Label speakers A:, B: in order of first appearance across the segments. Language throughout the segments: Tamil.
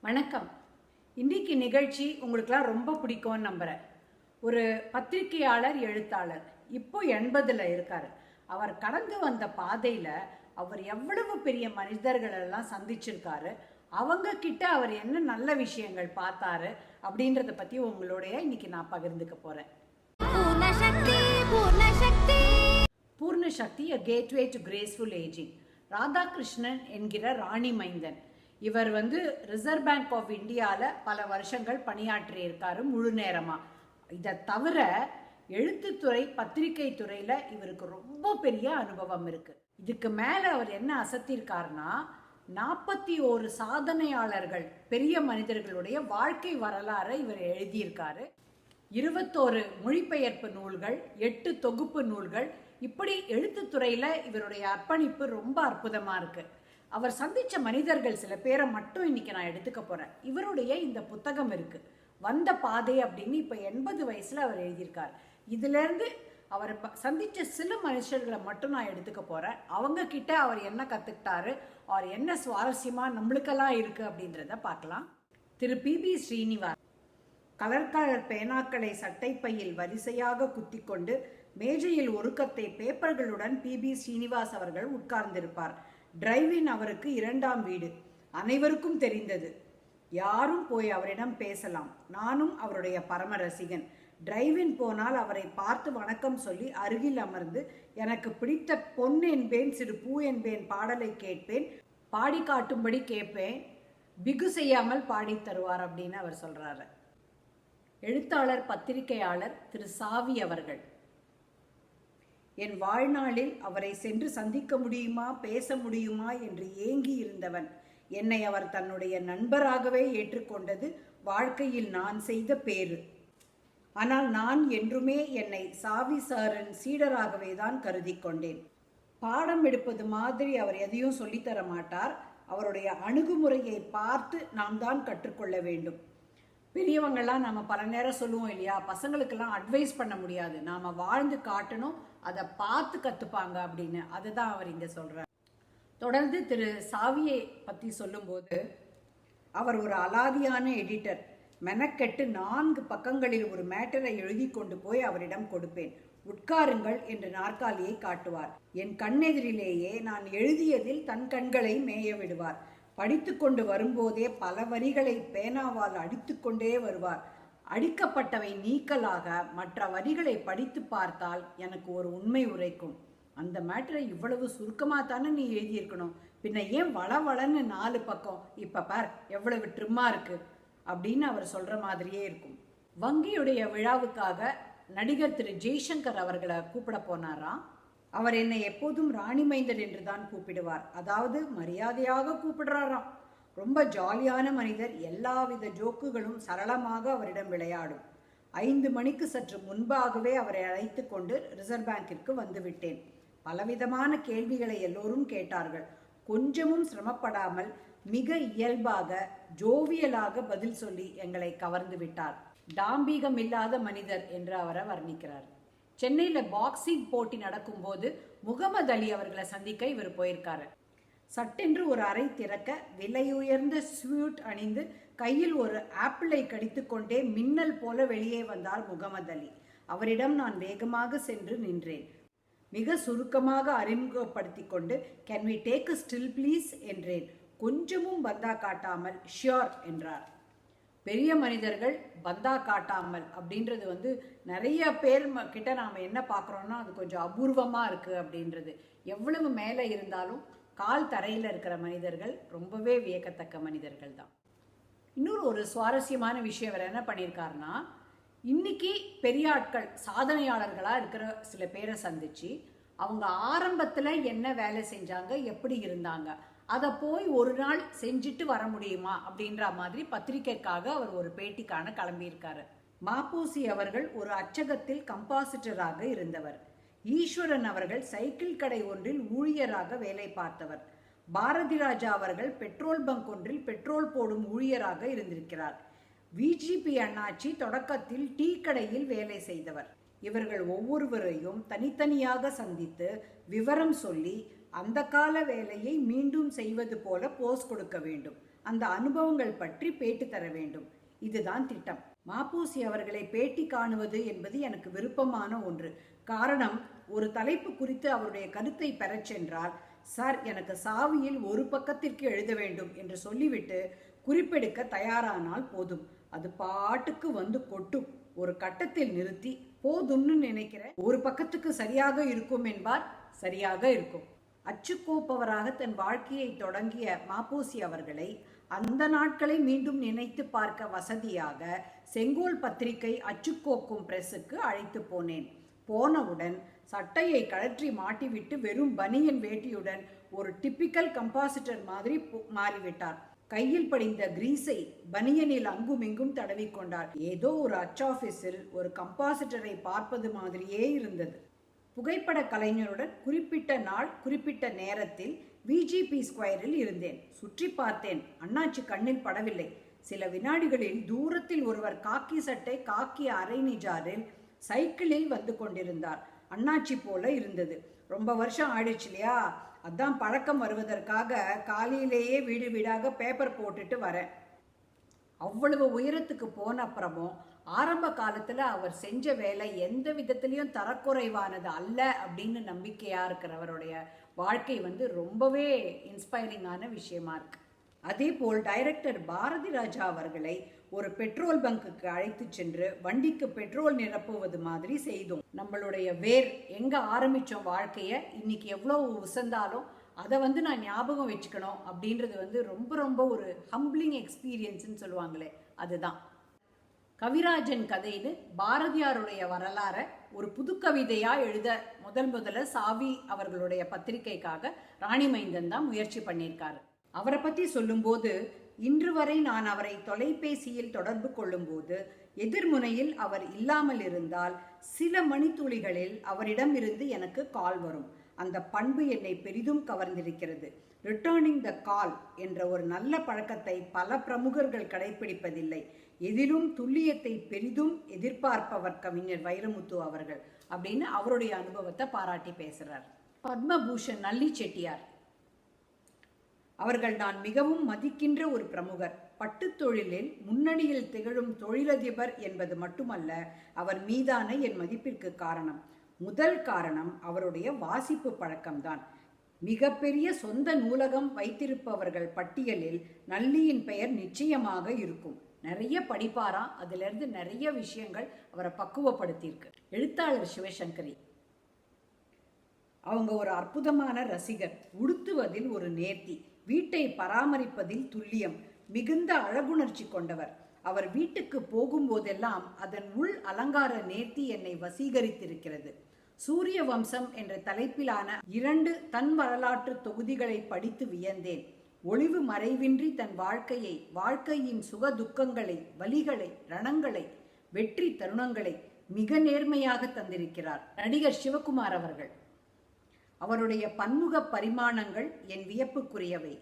A: வணக்கம். இன்றைக்கு நிகழ்ச்சி உங்களுக்கெல்லாம் ரொம்ப பிடிக்கும்னு நம்புகிறேன். ஒரு பத்திரிகையாளர், எழுத்தாளர், இப்போ 80ல் இருக்கார். அவர் கடந்து வந்த பாதையில் அவர் எவ்வளவு பெரிய மனிதர்களெல்லாம் சந்திச்சிருக்காரு, அவங்க கிட்ட அவர் என்ன நல்ல விஷயங்கள் பார்த்தாரு அப்படின்றத பற்றி உங்களோடைய இன்னைக்கு நான் பகிர்ந்துக்க போகிறேன். பூர்ண சக்தி, a gateway to graceful aging. Radhakrishnan என்கிற ராணி மைந்தன். இவர் ரிசர்வ் பேங்க் ஆஃப் இந்தியாவில் பல வருஷங்கள் பணியாற்றியிருக்காரு முழு நேரமாக. இதை தவிர எழுத்துத்துறை, பத்திரிகை துறையில் இவருக்கு ரொம்ப பெரிய அனுபவம் இருக்குது. இதுக்கு மேலே அவர் என்ன அசத்திருக்காருன்னா, 41 சாதனையாளர்கள், பெரிய மனிதர்களுடைய வாழ்க்கை வரலாறை இவர் எழுதியிருக்காரு. 21 மொழிபெயர்ப்பு நூல்கள், 8 தொகுப்பு நூல்கள். இப்படி எழுத்துத்துறையில் இவருடைய அர்ப்பணிப்பு ரொம்ப அற்புதமாக இருக்குது. அவர் சந்தித்த மனிதர்கள் சில பேரை மட்டும் இன்னைக்கு நான் எடுத்துக்க போகிறேன். இவருடைய இந்த புத்தகம் இருக்குது, வந்த பாதை அப்படின்னு. இப்போ 80 வயசில் அவர் எழுதியிருக்கார். இதிலேருந்து அவர் சந்தித்த சில மனுஷர்களை மட்டும் நான் எடுத்துக்க போகிறேன். அவங்க கிட்ட அவர் என்ன கற்றுக்கிட்டாரு, அவர் என்ன சுவாரஸ்யமாக நம்மளுக்கெல்லாம் இருக்குது அப்படின்றத பார்க்கலாம். திரு பி ஸ்ரீனிவாஸ் கலர் கலர் பேனாக்களை சட்டைப்பையில் வரிசையாக குத்தி கொண்டு மேஜையில் ஒருக்கத்தை பேப்பர்களுடன் பி ஸ்ரீனிவாஸ் அவர்கள் உட்கார்ந்திருப்பார். டிரைவின் அவருக்கு 2ஆம் வீடு, அனைவருக்கும் தெரிந்தது. யாரும் போய் அவரிடம் பேசலாம். நானும் அவருடைய பரம ரசிகன். டிரைவின் போனால் அவரை பார்த்து வணக்கம் சொல்லி அருகில் அமர்ந்து எனக்கு பிடித்த பொன் என்பேன், சிறு பூ என்பேன் பாடலை கேட்பேன், பாடி காட்டும்படி கேட்பேன், பிகு செய்யாமல் பாடி தருவார் அப்படின்னு அவர் சொல்றாரு. எழுத்தாளர், பத்திரிகையாளர் திரு சாவி அவர்கள். என் வாழ்நாளில் அவரை சென்று சந்திக்க முடியுமா, பேச முடியுமா என்று ஏங்கி இருந்தவன். என்னை அவர் தன்னுடைய நண்பராகவே ஏற்றுக்கொண்டது வாழ்க்கையில் நான் செய்த பேறு. ஆனால் நான் என்றுமே என்னை சாவி சாரின் சீடராகவே தான் கருதி கொண்டேன். பாடம் எடுப்பது மாதிரி அவர் எதையும் சொல்லித்தர மாட்டார். அவருடைய அணுகுமுறையை பார்த்து நாம் தான் கற்றுக்கொள்ள வேண்டும். பெரியவங்கள்லாம் நம்ம பல நேரம் சொல்லுவோம் இல்லையா, பசங்களுக்கெல்லாம் அட்வைஸ் பண்ண முடியாது, நாம் வாழ்ந்து காட்டணும், அதை பார்த்து கற்றுப்பாங்க அப்படின்னு. அதுதான் அவர் இங்கே சொல்கிறார். தொடர்ந்து திரு சாவியை பற்றி சொல்லும்போது, அவர் ஒரு அலாதியான எடிட்டர். மெனக்கெட்டு 4 பக்கங்களில் ஒரு மேட்டரை எழுதி கொண்டு போய் அவரிடம் கொடுப்பேன். உட்காருங்கள் என்று நாற்காலியை காட்டுவார். என் கண்ணெதிரிலேயே நான் எழுதியதில் தன் கண்களை மேய விடுவார். படித்து கொண்டு வரும்போதே பல வரிகளை பேனாவால் அடித்து கொண்டே வருவார். அடிக்கப்பட்டவை நீக்கலாக மற்ற வரிகளை படித்து பார்த்தால் எனக்கு ஒரு உண்மை உரைக்கும். அந்த மேட்டரை இவ்வளவு சுருக்கமாக தானே நீ எழுதியிருக்கணும், பின்ன ஏன் வளவளன்னு 4 பக்கம், இப்போ பார் எவ்வளவு ட்ரிம்மா இருக்கு அப்படின்னு அவர் சொல்கிற மாதிரியே இருக்கும். வங்கியுடைய விழாவுக்காக நடிகர் திரு ஜெய்சங்கர் அவர்களை கூப்பிட போனாராம். அவர் என்னை எப்போதும் ராணி மைந்தன் என்று தான் கூப்பிடுவார். அதாவது மரியாதையாக கூப்பிடுறாராம். ரொம்ப ஜாலியான மனிதர். எல்லாவித ஜோக்குகளும் சரளமாக அவரிடம் விளையாடும். 5 மணிக்கு சற்று முன்பாகவே அவரை அழைத்து கொண்டு ரிசர்வ் பேங்கிற்கு வந்துவிட்டேன். பலவிதமான கேள்விகளை எல்லோரும் கேட்டார்கள். கொஞ்சமும் சிரமப்படாமல் மிக இயல்பாக, ஜோவியலாக பதில் சொல்லி எங்களை கவர்ந்து விட்டார். டாம்பீகம் இல்லாத மனிதர் என்று அவரை வர்ணிக்கிறார். சென்னையில் பாக்ஸிங் போட்டி நடக்கும்போது முகமது அலி அவர்களை சந்திக்க இவர் போயிருக்காரு. சட்டென்று ஒரு அறை திறக்க விலையுயர்ந்த ஸ்வீட் அணிந்து கையில் ஒரு ஆப்பிளை கடித்து கொண்டே மின்னல் போல வெளியே வந்தார் முகமது அலி. அவரிடம் நான் வேகமாக சென்று நின்றேன். மிக சுருக்கமாக அறிமுகப்படுத்தி கொண்டு can we take a still please என்றேன். கொஞ்சமும் பந்தா காட்டாமல் ஷியோர் என்றார். பெரிய மனிதர்கள் பந்தா காட்டாமல் அப்படின்றது நிறைய பேர் கிட்ட நாம் என்ன பார்க்குறோன்னா அது கொஞ்சம் அபூர்வமாக இருக்குது அப்படின்றது. எவ்வளவு மேலே இருந்தாலும் கால் தரையில் இருக்கிற மனிதர்கள் ரொம்பவே வியக்கத்தக்க மனிதர்கள் தான். இன்னொரு ஒரு சுவாரஸ்யமான விஷயம் அவர் என்ன பண்ணியிருக்காருன்னா, இன்னைக்கு பெரிய ஆட்கள், சாதனையாளர்களாக இருக்கிற சில பேரை சந்திச்சு அவங்க ஆரம்பத்தில் என்ன வேலை செஞ்சாங்க, எப்படி இருந்தாங்க, அதை போய் ஒரு நாள் செஞ்சுட்டு வர முடியுமா அப்படின்ற மாதிரி பத்திரிகைக்காக அவர் ஒரு பேட்டிக்கான கிளம்பியிருக்காரு. மாப்போசி அவர்கள் ஒரு அச்சகத்தில் கம்பாசிட்டராக இருந்தவர். ஈஸ்வரன் அவர்கள் சைக்கிள் கடை ஒன்றில் ஊழியராக வேலை பார்த்தவர். பாரதி ராஜா அவர்கள் பெட்ரோல் பங்க் ஒன்றில் பெட்ரோல் போடும் ஊழியராக இருந்திருக்கிறார். விஜிபி அண்ணாச்சி தொடக்கத்தில் டீ கடையில் வேலை செய்தவர். இவர்கள் ஒவ்வொருவரையும் தனித்தனியாக சந்தித்து விவரம் சொல்லி அந்த கால வேலையை மீண்டும் செய்வது போல போஸ் கொடுக்க வேண்டும். அந்த அனுபவங்கள் பற்றி பேட்டி தர வேண்டும். இதுதான் திட்டம். மாப்பூசி அவர்களை பேட்டி காணுவது என்பது எனக்கு விருப்பமான ஒன்று. காரணம், ஒரு தலைப்பு குறித்து அவருடைய கருத்தை பெறச் சென்றால், சார் எனக்கு சாவியில் ஒரு பக்கத்திற்கு எழுத வேண்டும் என்று சொல்லிவிட்டு குறிப்பெடுக்க தயாரானால் போதும். அது பாட்டுக்கு வந்து கொட்டும். ஒரு கட்டத்தில் நிறுத்தி போதும்னு நினைக்கிறேன், ஒரு பக்கத்துக்கு சரியாக இருக்கும் என்பார். சரியாக இருக்கும். அச்சுக்கோப்பவராக தன் வாழ்க்கையை தொடங்கிய மாப்பூசி அவர்களை அந்த நாட்களை மீண்டும் நினைத்து பார்க்க வசதியாக செங்கோல் பத்திரிகை அச்சுக்கோக்கும் பிரஸுக்கு அழைத்து போனேன். போனவுடன் சட்டையை கழற்றி மாட்டிவிட்டு வெறும் பனியன் வேட்டியுடன் ஒரு டிப்பிக்கல் கம்பாசிட்டர் மாதிரி மாறிவிட்டார். கையில் படிந்த கிரீஸை பனியனில் அங்குமிங்கும் தடவிக்கொண்டார். ஏதோ ஒரு அச்சாபீஸில் ஒரு கம்பாசிட்டரை பார்ப்பது மாதிரியே இருந்தது. புகைப்பட கலைஞருடன் குறிப்பிட்ட நாள் குறிப்பிட்ட நேரத்தில் விஜிபி ஸ்கொயரில் இருந்தேன். சுற்றி பார்த்தேன். அண்ணாச்சி கண்ணில் படவில்லை. சில வினாடிகளில் தூரத்தில் ஒருவர் காக்கி சட்டை காக்கி அரை நிஜாரில் சைக்கிளில் வந்து கொண்டிருந்தார். அண்ணாச்சி போல இருந்தது. ரொம்ப வருஷம் ஆயிடுச்சு இல்லையா, அதான் பழக்கம் வருவதற்காக காலையிலேயே வீடு வீடாக பேப்பர் போட்டுட்டு வரேன். அவ்வளவு உயரத்துக்கு போன அப்புறமும் ஆரம்ப காலத்தில் அவர் செஞ்ச வேலை எந்த விதத்திலையும் தரக்குறைவானது அல்ல அப்படின்னு நம்பிக்கையாக இருக்கிறவருடைய வாழ்க்கை ரொம்பவே இன்ஸ்பைரிங்கான விஷயமா இருக்கு. அதே போல் டைரக்டர் பாரதி ராஜா அவர்களை ஒரு பெட்ரோல் பங்குக்கு அழைத்து சென்று வண்டிக்கு பெட்ரோல் நிரப்புவது மாதிரி செய்தோம். நம்மளுடைய வேர் எங்கே ஆரம்பித்தோம் வாழ்க்கையை, இன்னைக்கு எவ்வளோ உசந்தாலும் அதை நான் ஞாபகம் வச்சுக்கணும் அப்படின்றது ரொம்ப ரொம்ப ஒரு ஹம்பிளிங் எக்ஸ்பீரியன்ஸ்ன்னு சொல்லுவாங்களே, அதுதான். கவிராஜன் கதைன்னு பாரதியாருடைய வரலாறை ஒரு புது கவிதையா எழுத முதல்ல சாவி அவர்களுடைய பத்திரிகைக்காக ராணிமைந்தன் தான் முயற்சி பண்ணியிருக்காரு. அவரை பற்றி சொல்லும்போது, இன்று வரை நான் அவரை தொலைபேசியில் தொடர்பு கொள்ளும்போது எதிர்முனையில் அவர் இல்லாமல் இருந்தால் சில மணித்துளிகளில் அவரிடம் இருந்து எனக்கு கால் வரும். அந்த பண்பு என்னை பெரிதும் கவர்ந்திருக்கிறது. ரிட்டர்னிங் த கால் என்ற ஒரு நல்ல பழக்கத்தை பல பிரமுகர்கள் கடைபிடிப்பதில்லை. எதிலும் துல்லியத்தை பெரிதும் எதிர்பார்ப்பவர் கவிஞர் வைரமுத்து அவர்கள் அப்படின்னு அவருடைய அனுபவத்தை பாராட்டி பேசுறார். பத்மபூஷன் நல்லி செட்டியார் அவர்கள் நான் மிகவும் மதிக்கின்ற ஒரு பிரமுகர். பட்டு தொழிலில் முன்னணியில் திகழும் தொழிலதிபர் என்பது மட்டுமல்ல அவர் மீதான என் மதிப்பிற்கு காரணம். முதல் காரணம் அவருடைய வாசிப்பு பழக்கம்தான். மிகப்பெரிய சொந்த நூலகம் வைத்திருப்பவர்கள் பட்டியலில் நல்லியின் பெயர் நிச்சயமாக இருக்கும். நிறைய படிப்பாராம். அதிலிருந்து நிறைய விஷயங்கள் அவரை பக்குவப்படுத்தியிருக்கு. எழுத்தாளர் சிவசங்கரி அவங்க ஒரு அற்புதமான ரசிகர். உடுத்துவதில் ஒரு நேர்த்தி, வீட்டை பராமரிப்பதில் துல்லியம், மிகுந்த அழகுணர்ச்சி கொண்டவர். அவர் வீட்டுக்கு போகும்போதெல்லாம் அதன் உள் அலங்கார நேர்த்தி என்னை வசீகரித்திருக்கிறது. சூரிய வம்சம் என்ற தலைப்பிலான 2 தன் வரலாற்று தொகுதிகளை படித்து வியந்தேன். ஒளிவு மறைவின்றி தன் வாழ்க்கையின் சுக துக்கங்களை, வலிகளை, ரணங்களை, வெற்றி தருணங்களை மிக நேர்மையாக தந்திருக்கிறார் நடிகர் சிவகுமார் அவர்கள். அவருடைய பன்முக பரிமாணங்கள் என் வியப்புக்குரியவை.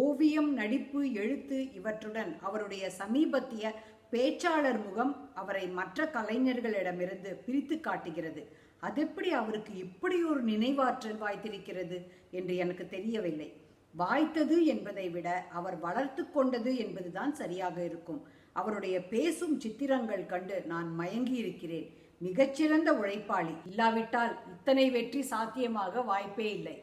A: ஓவியம், நடிப்பு, எழுத்து இவற்றுடன் அவருடைய சமீபத்திய பேச்சாளர் முகம் அவரை மற்ற கலைஞர்களிடமிருந்து பிரித்து காட்டுகிறது. அதெப்படி அவருக்கு இப்படி ஒரு நினைவாற்றல் வாய்த்திருக்கிறது என்று எனக்கு தெரியவில்லை. வாய்த்தது என்பதை விட அவர் வளர்த்து கொண்டது என்பதுதான் சரியாக இருக்கும். அவருடைய பேசும் சித்திரங்கள் கண்டு நான் மயங்கி இருக்கிறேன். மிகச்சிறந்த உழைப்பாளி. இல்லாவிட்டால் இத்தனை வெற்றி சாத்தியமாக வாய்ப்பே இல்லை.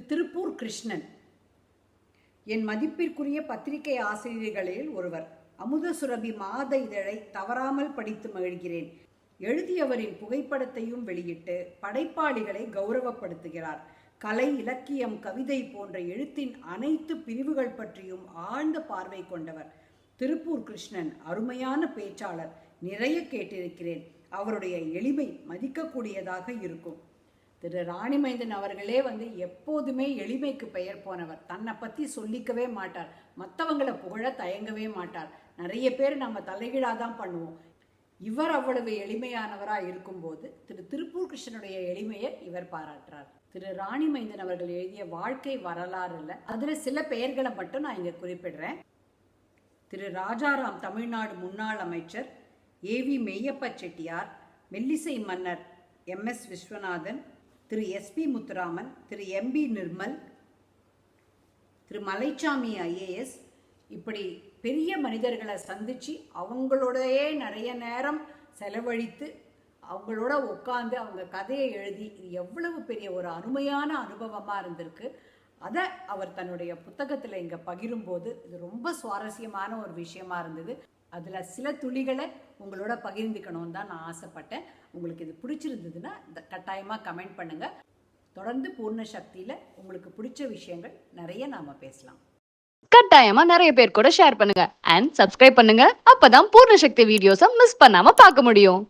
A: திருப்பூர் கிருஷ்ணன் என் மதிப்பிற்குரிய பத்திரிகை ஆசிரியர்களில் ஒருவர். அமுதசுரபி மாத இதழை தவறாமல் படித்து மகிழ்கிறேன். எழுதியவரின் புகைப்படத்தையும் வெளியிட்டு படைப்பாளிகளை கௌரவப்படுத்துகிறார். கலை, இலக்கியம், கவிதை போன்ற எழுத்தின் அனைத்து பிரிவுகள் பற்றியும் ஆழ்ந்த பார்வை கொண்டவர். திருப்பூர் கிருஷ்ணன் அருமையான பேச்சாளர். நிறைய கேட்டிருக்கிறேன். அவருடைய எளிமை மதிக்கக்கூடியதாக இருக்கும். திரு ராணிமைந்தன் அவர்களே எப்போதுமே எளிமைக்கு பெயர் போனவர். தன்னை பற்றி சொல்லிக்கவே மாட்டார். மற்றவங்களை புகழ தயங்கவே மாட்டார். நிறைய பேர் நம்ம தலைகீழாதான் பண்ணுவோம். இவர் அவ்வளவு எளிமையானவராக இருக்கும்போது திருப்பூர் கிருஷ்ணனுடைய எளிமையை இவர் பாராட்டுறார். திரு ராணிமைந்தன் அவர்கள் எழுதிய வாழ்க்கை வரலாறு இல்லை, அதுல சில பெயர்களை மட்டும் நான் இங்க குறிப்பிடுறேன். திரு ராஜாராம் தமிழ்நாடு முன்னாள் அமைச்சர், ஏவி மெய்யப்ப செட்டியார், மெல்லிசை மன்னர் MS விஸ்வநாதன், திரு SP முத்துராமன், திரு MB நிர்மல், திரு மலைச்சாமி IAS, இப்படி பெரிய மனிதர்களை சந்தித்து அவங்களோடயே நிறைய நேரம் செலவழித்து அவங்களோட உட்காந்து அவங்க கதையை எழுதி இது எவ்வளவு பெரிய ஒரு அருமையான அனுபவமாக இருந்திருக்கு. அதை அவர் தன்னுடைய புத்தகத்தில் இங்கே பகிரும்போது இது ரொம்ப சுவாரஸ்யமான ஒரு விஷயமா இருந்தது. அதில் சில துளிகளை உங்களோட பகிர்ந்துக்கணும்னு தான் நான் ஆசைப்பட்டேன். உங்களுக்கு இது பிடிச்சிருந்ததுன்னா கட்டாயமாக கமெண்ட் பண்ணுங்கள். தொடர்ந்து பூர்ண சக்தியில் உங்களுக்கு பிடிச்ச விஷயங்கள் நிறைய நாம் பேசலாம்.
B: கட்டாயமா நிறைய பேர் கூட ஷேர் பண்ணுங்க அண்ட் சப்ஸ்கிரைப் பண்ணுங்க. அப்பதான் பூர்ண சக்தி வீடியோஸை மிஸ் பண்ணாம பார்க்க முடியும்.